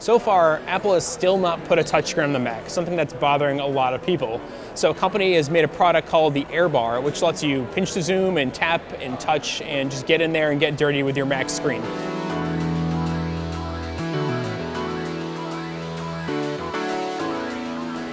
So far, Apple has still not put a touchscreen on the Mac, something that's bothering a lot of people. So a company has made a product called the AirBar, which lets you pinch to zoom and tap and touch and just get in there and get dirty with your Mac screen.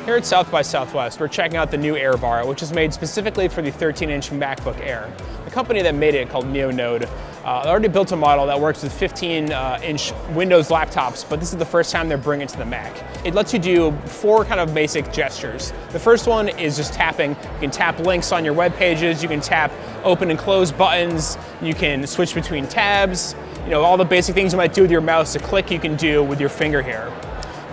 Here at South by Southwest, we're checking out the new AirBar, which is made specifically for the 13-inch MacBook Air. The company that made it, called Neonode, already built a model that works with 15-inch Windows laptops, but this is the first time they're bringing it to the Mac. It lets you do 4 kind of basic gestures. The first one is just tapping. You can tap links on your web pages, you can tap open and close buttons, you can switch between tabs, all the basic things you might do with your mouse. A click you can do with your finger here.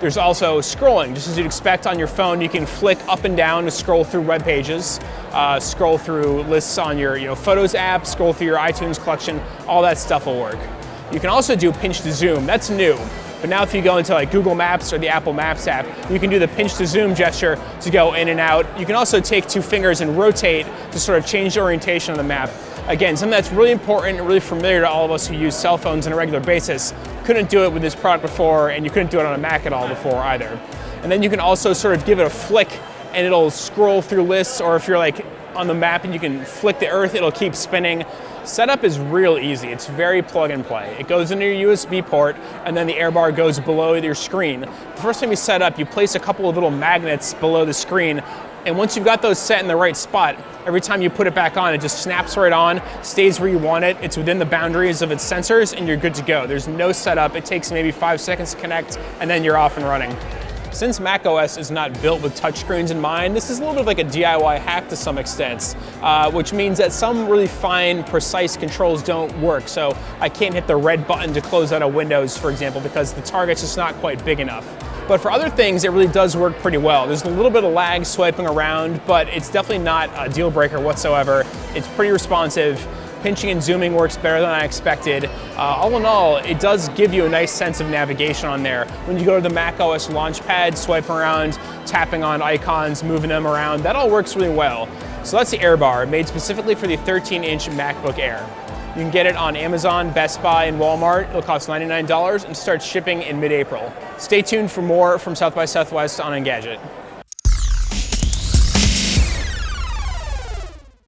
There's also scrolling. Just as you'd expect on your phone, you can flick up and down to scroll through web pages, scroll through lists on your Photos app, scroll through your iTunes collection, all that stuff will work. You can also do pinch to zoom. That's new. But now if you go into like Google Maps or the Apple Maps app, you can do the pinch to zoom gesture to go in and out. You can also take 2 fingers and rotate to sort of change the orientation of the map. Again, something that's really important and really familiar to all of us who use cell phones on a regular basis. Couldn't do it with this product before, and you couldn't do it on a Mac at all before either. And then you can also sort of give it a flick and it'll scroll through lists, or if you're like on the map and you can flick the earth, it'll keep spinning. Setup is real easy. It's very plug and play. It goes into your USB port, and then the AirBar goes below your screen. The first time you set up, you place a couple of little magnets below the screen, and once you've got those set in the right spot, every time you put it back on, it just snaps right on, stays where you want it, it's within the boundaries of its sensors, and you're good to go. There's no setup. It takes maybe 5 seconds to connect, and then you're off and running. Since macOS is not built with touchscreens in mind, this is a little bit of like a DIY hack to some extent, which means that some really fine, precise controls don't work. So I can't hit the red button to close out of Windows, for example, because the target's just not quite big enough. But for other things, it really does work pretty well. There's a little bit of lag swiping around, but it's definitely not a deal breaker whatsoever. It's pretty responsive. Pinching and zooming works better than I expected. All in all, it does give you a nice sense of navigation on there. When you go to the macOS Launchpad, swiping around, tapping on icons, moving them around, that all works really well. So that's the AirBar, made specifically for the 13-inch MacBook Air. You can get it on Amazon, Best Buy, and Walmart. It'll cost $99 and start shipping in mid-April. Stay tuned for more from South by Southwest on Engadget.